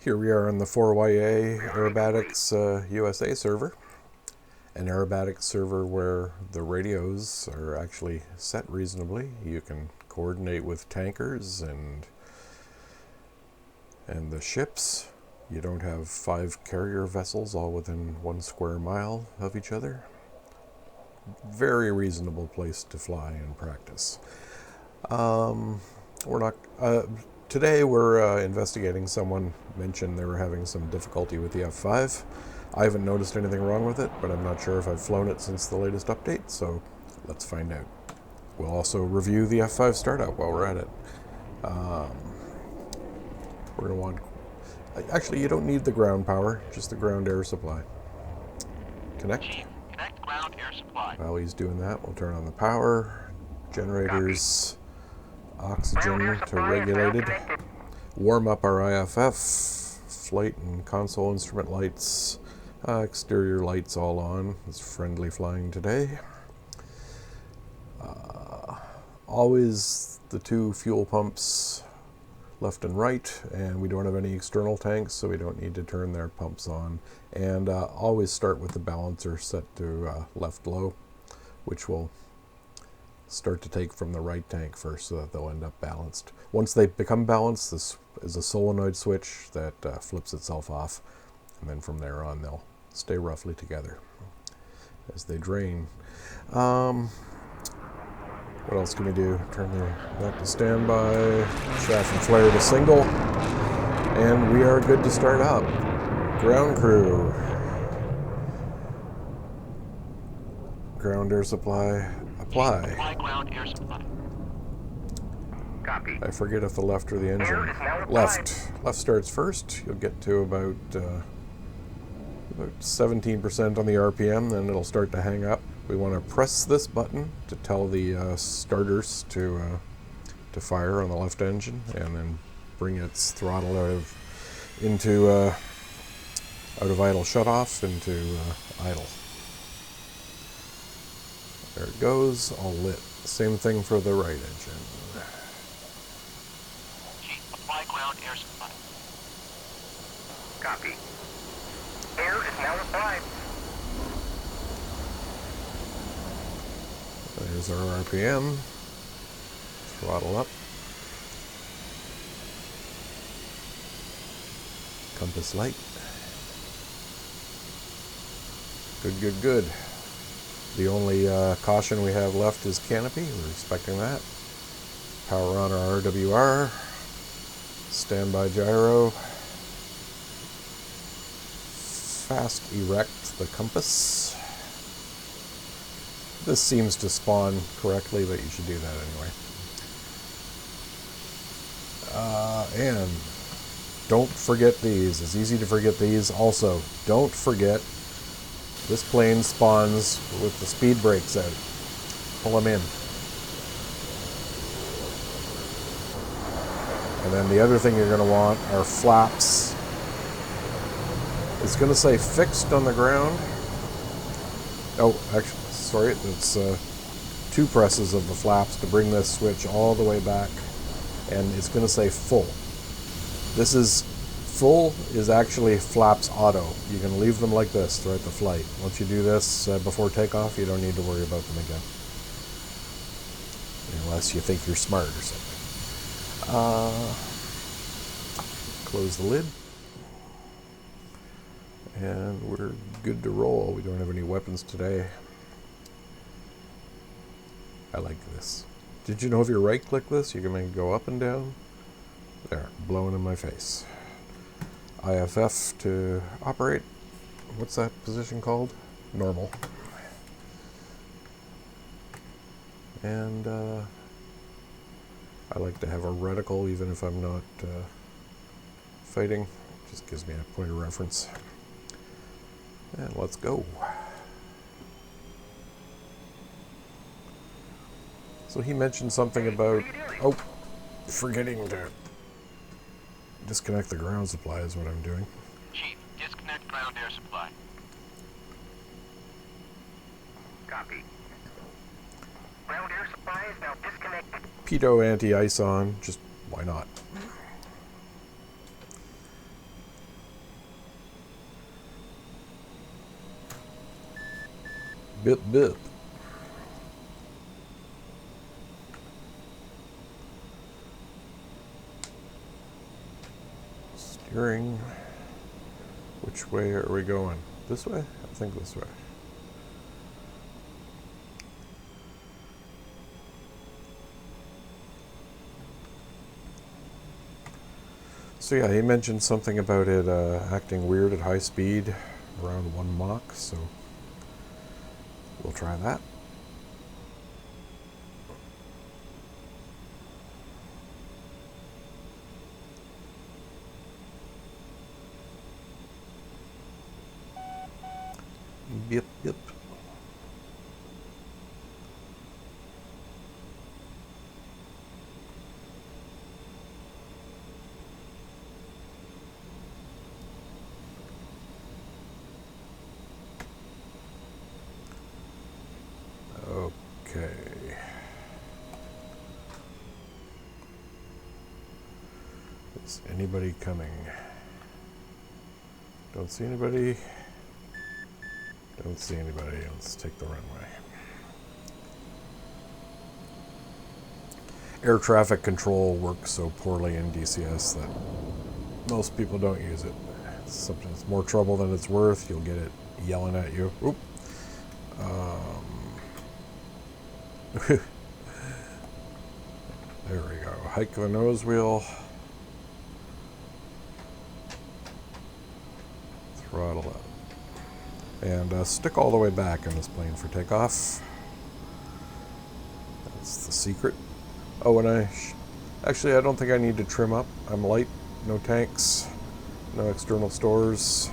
Here we are on the 4YA aerobatics USA server, an aerobatics server where the radios are actually set reasonably. You can coordinate with tankers and the ships. You don't have 5 carrier vessels all within 1 square mile of each other. Very reasonable place to fly and practice. Today we're investigating. Someone mentioned they were having some difficulty with the F-5. I haven't noticed anything wrong with it, but I'm not sure if I've flown it since the latest update, so let's find out. We'll also review the F-5 startup while we're at it. We're going to want... Actually, you don't need the ground power, just the ground air supply. Connect. Chief, connect ground air supply. While he's doing that, we'll turn on the power, generators, oxygen to regulated, warm up our IFF, flight and console instrument lights, exterior lights all on. It's friendly flying today. Always the 2 fuel pumps left and right, and we don't have any external tanks, so we don't need to turn their pumps on. And always start with the balancer set to left low, which will start to take from the right tank first so that they'll end up balanced. Once they become balanced, this is a solenoid switch that flips itself off, and then from there on they'll stay roughly together as they drain. What else can we do? Turn that to standby, shaft and flare to single, and we are good to start up. Ground crew. Ground air supply, apply. Apply ground air supply. Copy. I forget if the left or the engine. Left. Left starts first. You'll get to about 17% on the RPM, then it'll start to hang up. We want to press this button to tell the starters to fire on the left engine, and then bring its throttle out of idle shutoff into idle. There it goes, all lit. Same thing for the right engine. Chief, apply ground air supply. Copy. Air is now applied. There's our RPM. Throttle up. Compass light. Good, good, good. The only caution we have left is canopy. We're expecting that. Power on our RWR. Standby gyro. Fast erect the compass. This seems to spawn correctly, but you should do that anyway. And don't forget these. It's easy to forget these. Also, don't forget this plane spawns with the speed brakes out. Pull them in. And then the other thing you're going to want are flaps. It's going to say fixed on the ground. Oh, actually, sorry, it's 2 presses of the flaps to bring this switch all the way back, and it's going to say full. This is full is actually flaps auto. You can leave them like this throughout the flight. Once you do this before takeoff, you don't need to worry about them again, unless you think you're smart or something. Close the lid. And we're good to roll. We don't have any weapons today. I like this. Did you know if you right click this, you can make it go up and down? There, blowing in my face. IFF to operate. What's that position called? Normal. And I like to have a reticle even if I'm not fighting. Just gives me a point of reference. And let's go. So he mentioned something about, forgetting to disconnect the ground supply is what I'm doing. Chief, disconnect ground air supply. Copy. Ground air supply is now disconnected. Pitot anti-ice on, just why not? Bip bip. Steering. Which way are we going? This way? I think this way. So yeah, he mentioned something about it acting weird at high speed, around 1 Mach, so we'll try that. Yep, yep. Okay. Is anybody coming? Don't see anybody. Don't see anybody. Let's take the runway. Air traffic control works so poorly in DCS that most people don't use it. Sometimes it's more trouble than it's worth. You'll get it yelling at you. Oop. There we go. Hike the nose wheel. Throttle up. And stick all the way back in this plane for takeoff. That's the secret. Oh, and actually, I don't think I need to trim up. I'm light, no tanks, no external stores.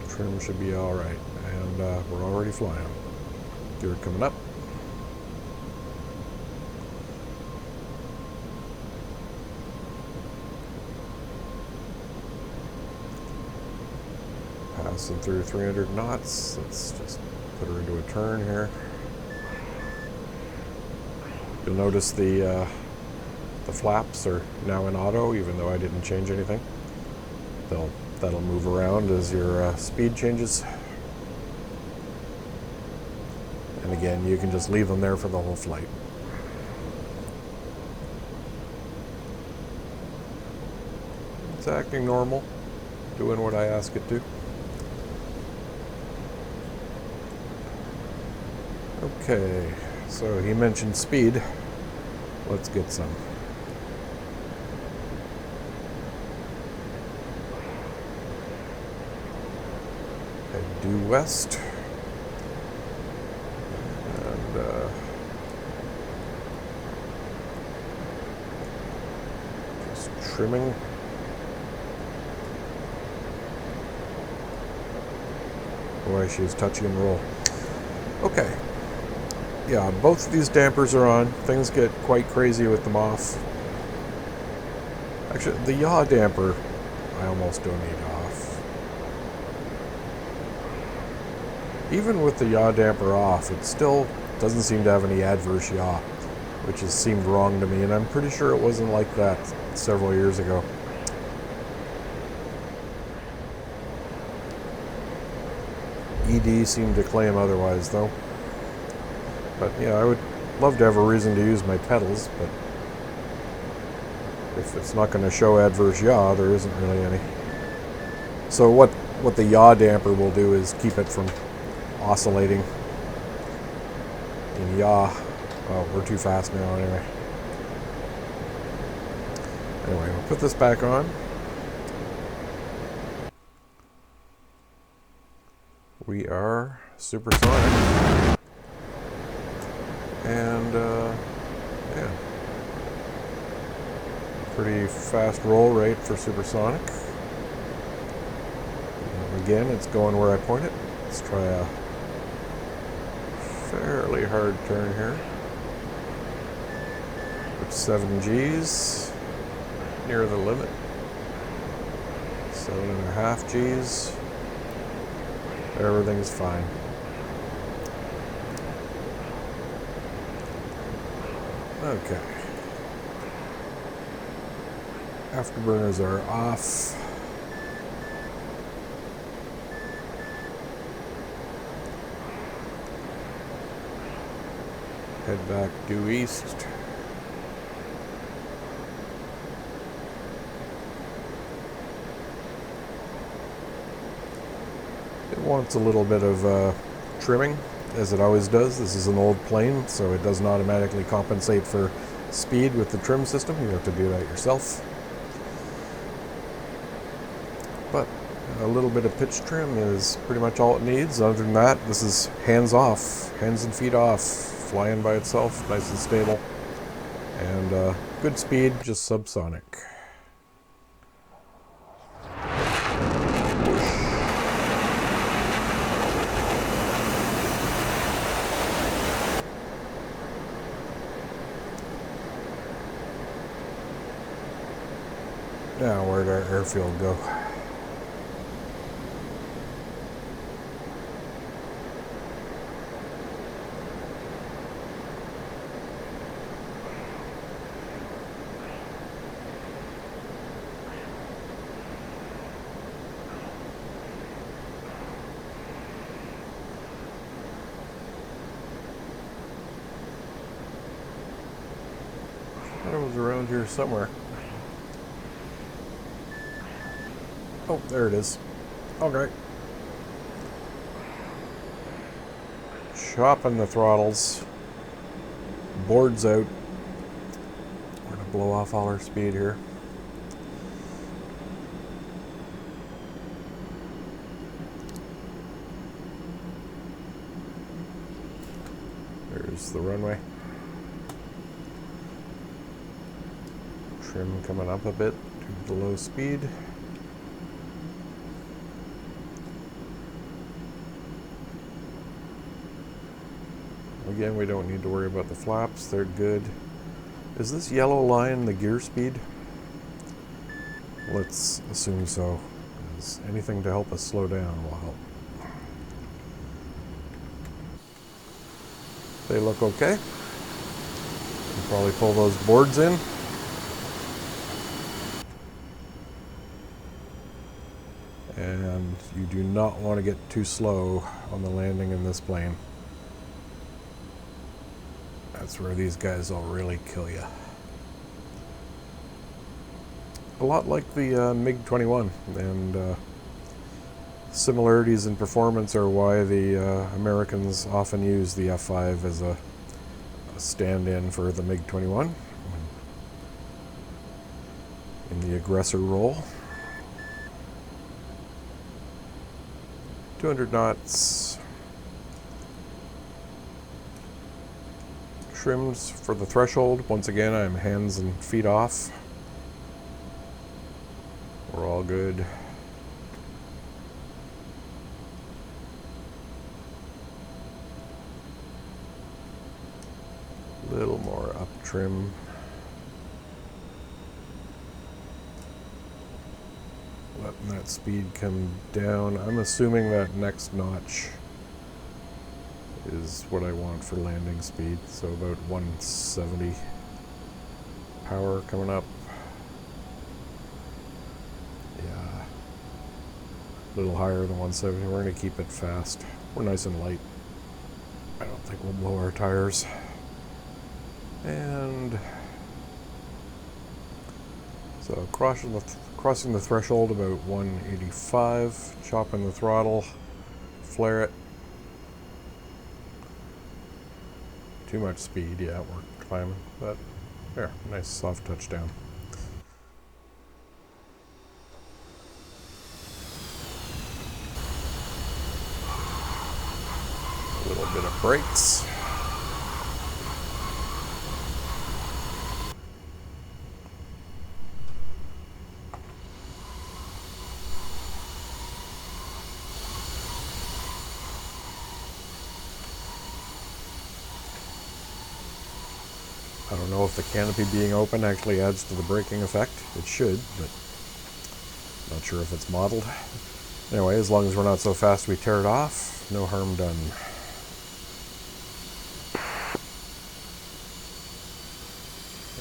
Trim should be all right. And we're already flying. Gear coming up. Passing through 300 knots. Let's just put her into a turn here. You'll notice the flaps are now in auto, even though I didn't change anything. That'll move around as your speed changes. And again, you can just leave them there for the whole flight. It's acting normal, doing what I ask it to. Okay, so he mentioned speed. Let's get some. Head due west. And just trimming. Boy, she's touchy and roll. Okay. Yeah, both of these dampers are on. Things get quite crazy with them off. Actually, the yaw damper, I almost don't need off. Even with the yaw damper off, it still doesn't seem to have any adverse yaw, which has seemed wrong to me, and I'm pretty sure it wasn't like that several years ago. ED seemed to claim otherwise, though. But yeah, I would love to have a reason to use my pedals, but if it's not going to show adverse yaw, there isn't really any. So what the yaw damper will do is keep it from oscillating in yaw. Oh, we're too fast now anyway. Anyway, we'll put this back on. We are supersonic. And, yeah. Pretty fast roll rate for supersonic. And again, it's going where I point it. Let's try a fairly hard turn here. With 7 Gs. Near the limit. 7.5 Gs. Everything's fine. Okay. Afterburners are off. Head back due east. It wants a little bit of trimming, as it always does. This is an old plane, so it doesn't automatically compensate for speed with the trim system. You have to do that yourself. But a little bit of pitch trim is pretty much all it needs. Other than that, this is hands off, hands and feet off, flying by itself, nice and stable, and good speed, just subsonic. Now, where'd our airfield go? It was around here somewhere. Oh, there it is. Okay. Chopping the throttles. Boards out. We're going to blow off all our speed here. There's the runway. Trim coming up a bit to the low speed. Again, we don't need to worry about the flaps, they're good. Is this yellow line the gear speed? Let's assume so. Because anything to help us slow down will help. They look okay. We'll probably pull those boards in. And you do not want to get too slow on the landing in this plane. That's where these guys will really kill you. A lot like the MiG-21, and similarities in performance are why the Americans often use the F-5 as a stand-in for the MiG-21 in the aggressor role. 200 knots. Trims for the threshold. Once again, I'm hands and feet off. We're all good. A little more up trim. Letting that speed come down. I'm assuming that next notch is what I want for landing speed, so about 170 power coming up. Yeah, a little higher than 170. We're going to keep it fast. We're nice and light. I don't think we'll blow our tires. And so crossing the threshold about 185, chopping the throttle, flare it. Too much speed, yeah, we're climbing, but there, nice soft touchdown. A little bit of brakes. I don't know if the canopy being open actually adds to the braking effect. It should, but not sure if it's modeled. Anyway, as long as we're not so fast we tear it off, no harm done.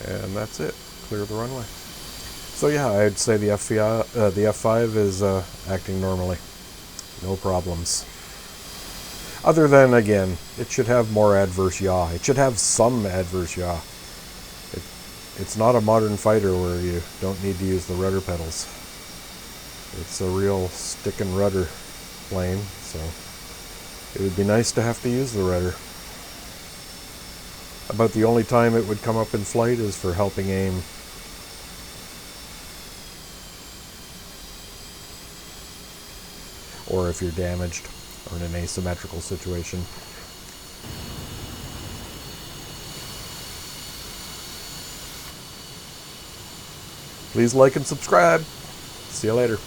And that's it. Clear the runway. So yeah, I'd say the F5 is acting normally. No problems. Other than, again, it should have more adverse yaw. It should have some adverse yaw. It's not a modern fighter where you don't need to use the rudder pedals. It's a real stick and rudder plane, so it would be nice to have to use the rudder. About the only time it would come up in flight is for helping aim. Or if you're damaged or in an asymmetrical situation. Please like and subscribe. See you later.